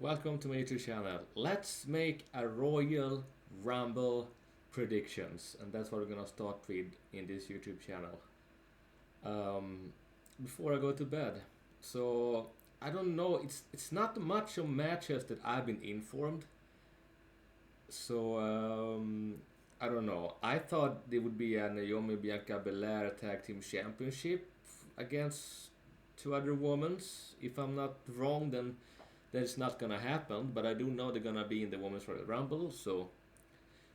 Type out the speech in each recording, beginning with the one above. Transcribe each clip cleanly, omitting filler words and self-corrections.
Welcome to my YouTube channel. Let's make a Royal Rumble predictions, and that's what we're gonna start with in this YouTube channel. Before I go to bed, so I don't know. It's not much of matches that I've been informed. So I don't know. I thought there would be a Naomi Bianca Belair Tag Team Championship against two other women. If I'm not wrong, then that's not gonna happen, but I do know they're gonna be in the Women's Royal Rumble, so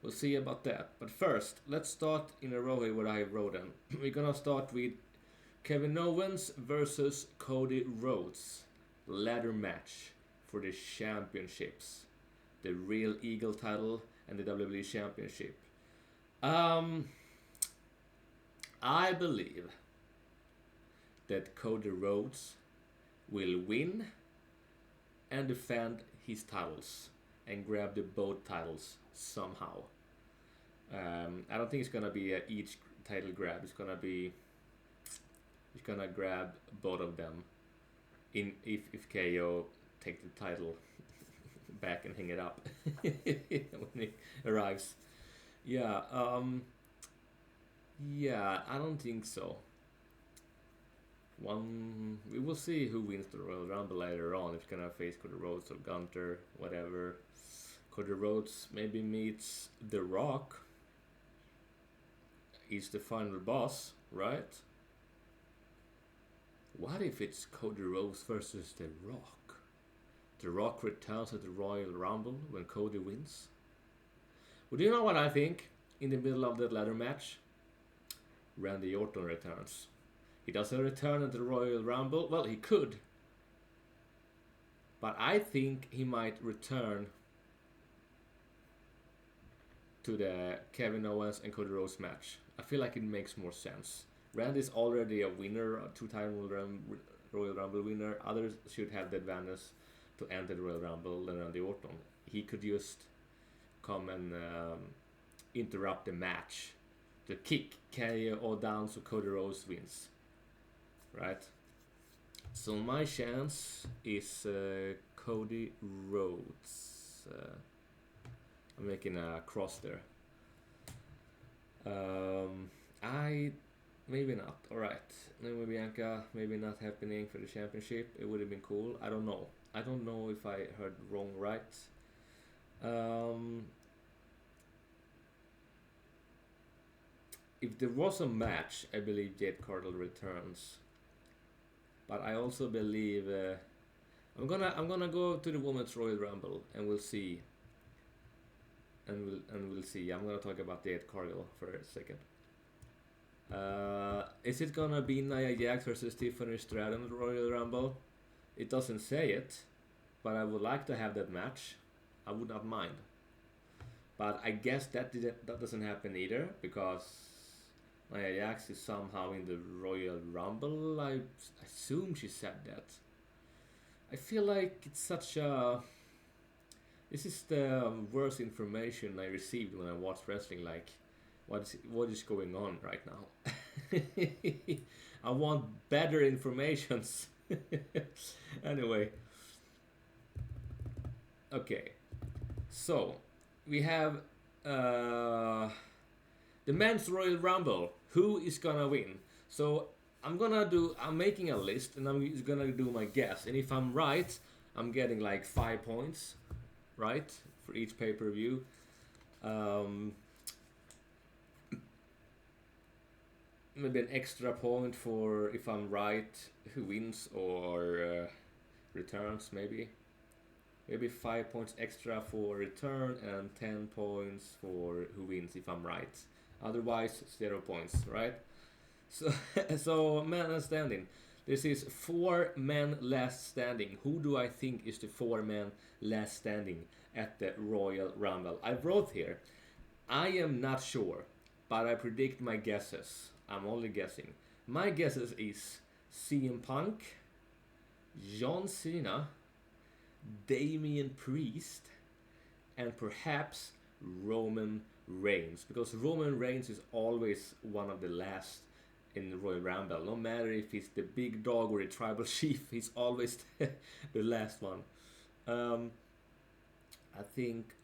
we'll see about that. But first, let's start in a row here what I wrote in. We're gonna start with Kevin Owens versus Cody Rhodes. Ladder match for the championships. The Real Eagle title and the WWE Championship. I believe that Cody Rhodes will win and defend his titles and grab the both titles somehow. I don't think it's gonna be each title grab. It's gonna grab both of them. If KO take the title back and hang it up when he arrives. Yeah. Yeah. I don't think so. We will see who wins the Royal Rumble later on. If he's gonna face Cody Rhodes or Gunter, whatever. Cody Rhodes maybe meets The Rock. He's the final boss, right? What if it's Cody Rhodes versus The Rock? The Rock returns at the Royal Rumble when Cody wins. Well, do you know what I think? In the middle of that ladder match, Randy Orton returns. He doesn't return at the Royal Rumble. Well, he could. But I think he might return to the Kevin Owens and Cody Rhodes match. I feel like it makes more sense. Randy's already a winner, a two-time Royal Rumble winner. Others should have the advantage to enter the Royal Rumble than Randy Orton. He could just come and interrupt the match to kick KO down so Cody Rhodes wins. Right? So my chance is Cody Rhodes. I'm making a cross there. Maybe not. Alright. Naomi Bianca, maybe not happening for the championship. It would have been cool. I don't know. I don't know if I heard wrong right. If there was a match, I believe Jade Cargill returns. But I also believe I'm gonna go to the Women's Royal Rumble and we'll see. And we'll see. I'm gonna talk about Jade Cargill for a second. Is it gonna be Nia Jax versus Tiffany Stratton in the Royal Rumble? It doesn't say it, but I would like to have that match. I would not mind. But I guess that doesn't happen either because Nia Jax is somehow in the Royal Rumble. I assume she said that. I feel like it's such a... This is the worst information I received when I watched wrestling. Like, what is going on right now? I want better informations. Anyway. Okay. So, we have the Men's Royal Rumble. Who is gonna win? So I'm making a list and I'm just gonna do my guess. And if I'm right, I'm getting like 5 points, right? For each pay-per-view. Maybe an extra point for if I'm right, who wins or returns, maybe. Maybe 5 points extra for return and 10 points for who wins if I'm right. Otherwise, 0 points, right? So men standing. This is 4 men last standing. Who do I think is the 4 men last standing at the Royal Rumble? I wrote here. I am not sure, but I predict my guesses. I'm only guessing. My guesses is CM Punk, John Cena, Damian Priest, and perhaps Roman Reigns, because Roman Reigns is always one of the last in the Royal Rumble. No matter if he's the big dog or the tribal chief, he's always the last one. Um, I think,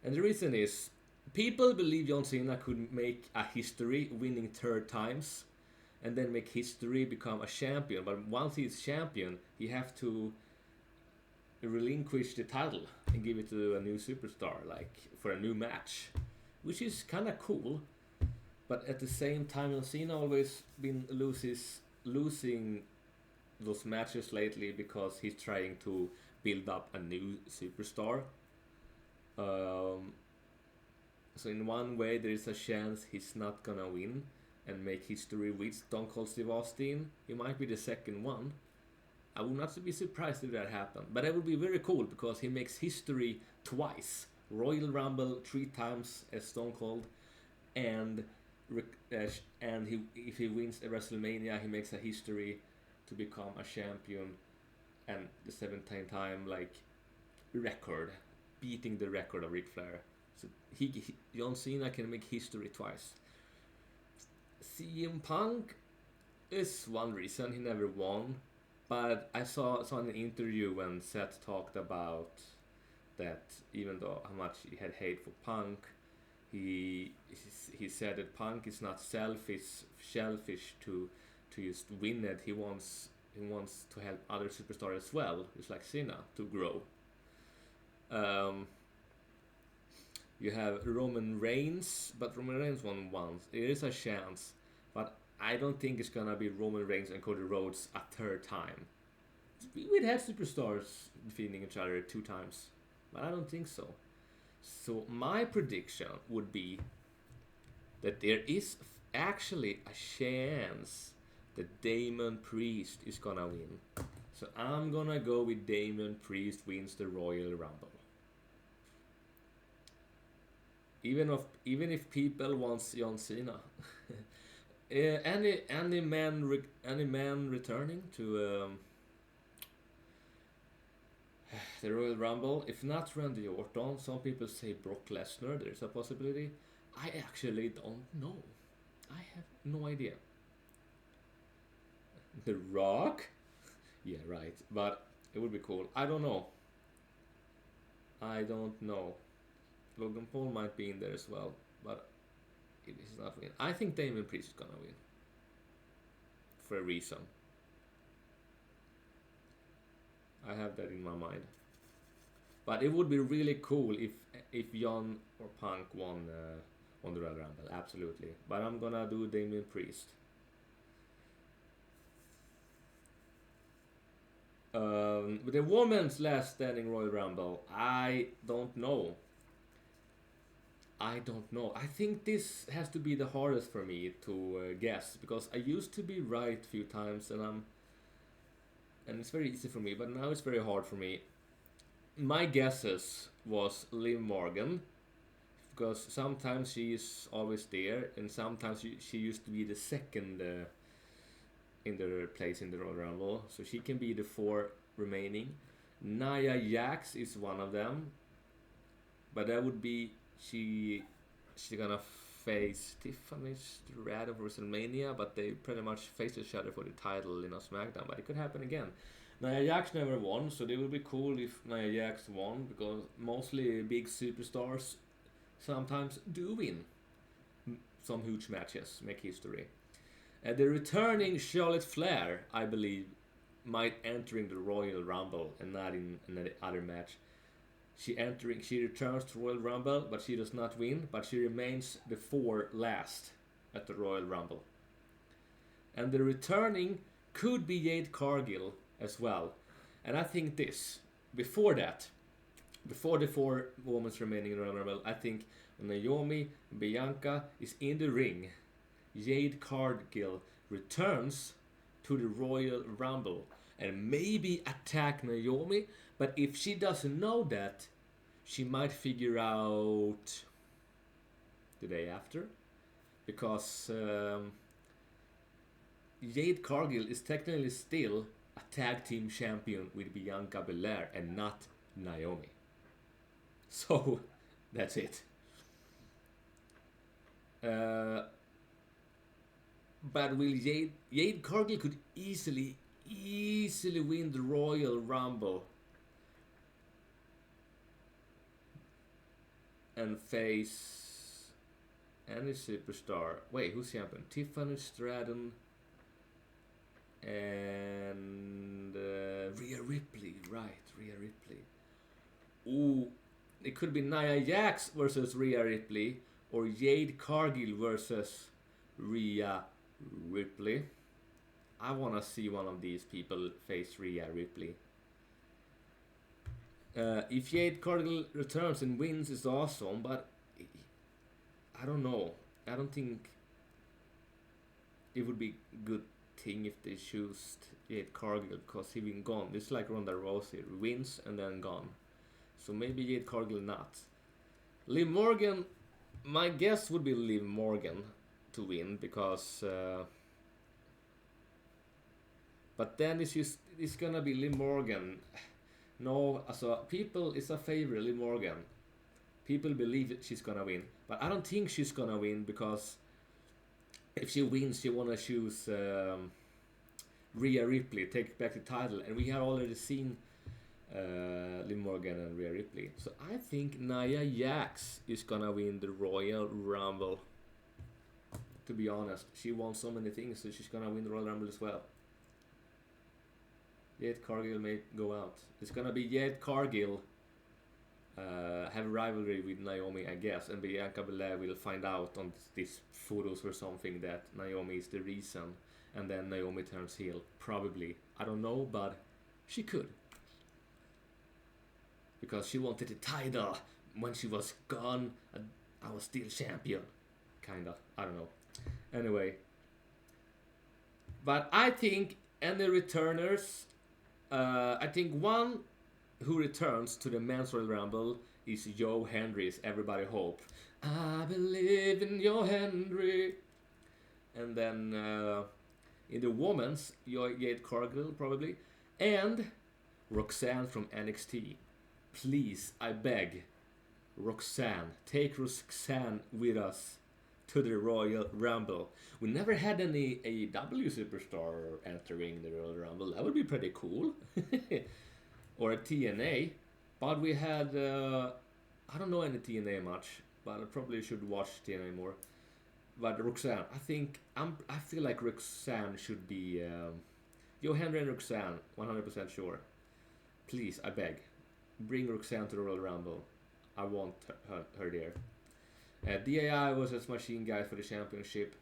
and the reason is, people believe John Cena could make a history, winning third times, and then make history, become a champion. But once he's champion, he have to relinquish the title and give it to a new superstar, like for a new match, which is kind of cool. But at the same time, John Cena always been losing those matches lately because he's trying to build up a new superstar. Um, so in one way, there is a chance he's not gonna win and make history with Stone Cold Steve Austin. He might be the second one. I would not be surprised if that happened, but it would be very cool because he makes history twice: Royal Rumble 3 times as Stone Cold, and if he wins a WrestleMania, he makes a history to become a champion, and the 17th time like record, beating the record of Ric Flair. So John Cena can make history twice. CM Punk is one reason he never won, but I saw in an interview when Seth talked about that even though how much he had hate for Punk, he he said that Punk is not selfish to just win it. He wants to help other superstars as well, just like Cena, to grow. Um, you have Roman Reigns, but Roman Reigns won once. There is a chance, but I don't think it's gonna be Roman Reigns and Cody Rhodes a third time. We'd have superstars defeating each other 2 times, but I don't think so. So my prediction would be that there is actually a chance that Damon Priest is gonna win. So I'm gonna go with Damon Priest wins the Royal Rumble. Even if people want John Cena, any man returning to the Royal Rumble. If not Randy Orton, some people say Brock Lesnar. There's a possibility. I actually don't know. I have no idea. The Rock? Yeah, right. But it would be cool. I don't know. I don't know. Logan Paul might be in there as well, but it is not win. I think Damon Priest is gonna win for a reason. I have that in my mind. But it would be really cool if Jon or Punk won the Royal Rumble, absolutely. But I'm gonna do Damien Priest. With the women's last standing Royal Rumble, I don't know. I think this has to be the hardest for me to guess because I used to be right a few times and it's very easy for me, but now it's very hard for me. My guesses was Liv Morgan because sometimes she is always there and sometimes she used to be the second in the place in the Royal Rumble, so she can be the 4 remaining. Nia Jax is one of them, but that would be she's gonna face Tiffany Stratton for WrestleMania, but they pretty much face each other for the title in a SmackDown, but it could happen again. Nia Jax never won, so it would be cool if Nia Jax won because mostly big superstars sometimes do win some huge matches, make history. The returning Charlotte Flair, I believe, might entering the Royal Rumble and not in another other match. She returns to Royal Rumble, but she does not win, but she remains the 4 last at the Royal Rumble. And the returning could be Jade Cargill as well. And I think before the 4 women remaining in the Royal Rumble, I think when Naomi Bianca is in the ring, Jade Cargill returns to the Royal Rumble and maybe attack Naomi, but if she doesn't know that, she might figure out the day after because Jade Cargill is technically still a tag team champion with Bianca Belair and not Naomi. So that's it. But will Jade Cargill could easily win the Royal Rumble and face any superstar. Wait, who's champion? Tiffany Stratton and Rhea Ripley. Right, Rhea Ripley. Ooh, it could be Nia Jax versus Rhea Ripley or Jade Cargill versus Rhea Ripley. I want to see one of these people face Rhea Ripley. If Jade Cargill returns and wins, it's awesome, but I don't know. I don't think it would be a good thing if they choose Jade Cargill because he been gone. It's like Ronda Rousey, wins and then gone. So maybe Jade Cargill not. Liv Morgan, my guess would be Liv Morgan to win because. But then it's gonna be Liv Morgan. No, also people is a favorite Liv Morgan. People believe that she's gonna win, but I don't think she's gonna win because if she wins, she wanna choose Rhea Ripley, take back the title, and we have already seen Liv Morgan and Rhea Ripley. So I think Nia Jax is gonna win the Royal Rumble. To be honest, she won so many things, so she's gonna win the Royal Rumble as well. Jade Cargill may go out. It's gonna be Jade Cargill have a rivalry with Naomi, I guess, and Bianca Belair will find out on these photos or something that Naomi is the reason, and then Naomi turns heel. Probably. I don't know, but she could. Because she wanted the title when she was gone. I was still champion. Kinda. I don't know. Anyway. But I think any returners... I think one who returns to the Men's Royal Rumble is Joe Hendry's Everybody Hope. I believe in Joe Hendry. And then in the Women's, Jade Cargill probably. And Roxanne from NXT. Please, I beg, Roxanne, take Roxanne with us to the Royal Rumble. We never had any AEW superstar entering the Royal Rumble. That would be pretty cool. Or a TNA. But we had, I don't know any TNA much, but I probably should watch TNA more. But Roxanne, I feel like Roxanne should be, Joe Hendry and Roxanne, 100% sure. Please, I beg, bring Roxanne to the Royal Rumble. I want her there. DAI was a Machine Guy for the championship.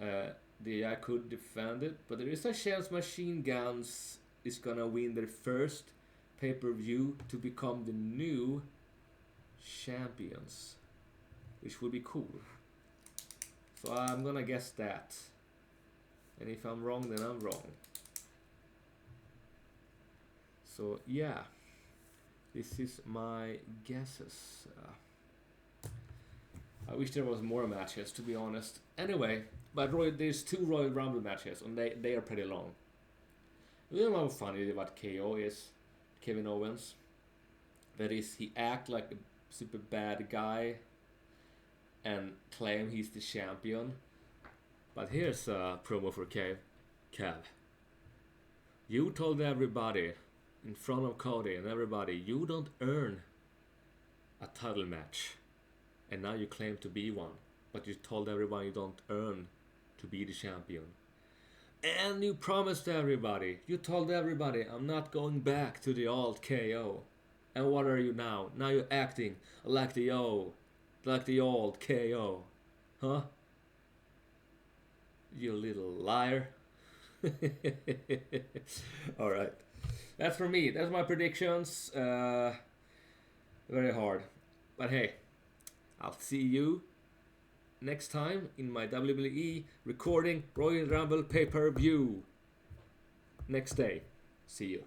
DAI could defend it, but there is a chance Machine Guns is gonna win their first pay-per-view to become the new champions, which would be cool. So I'm gonna guess that, and if I'm wrong, then I'm wrong. So yeah, this is my guesses. I wish there was more matches, to be honest. Anyway, but there's 2 Royal Rumble matches, and they are pretty long. You know how funny about KO is, Kevin Owens? That is, he act like a super bad guy and claim he's the champion. But here's a promo for Kev. You told everybody, in front of Cody and everybody, you don't earn a title match. And now you claim to be one, but you told everyone you don't earn to be the champion. And you promised everybody, you told everybody, I'm not going back to the old KO. And what are you now? Now you're acting like the old KO. Huh? You little liar. Alright. That's for me. That's my predictions. Very hard. But hey, I'll see you next time in my WWE recording Royal Rumble pay-per-view next day. See you.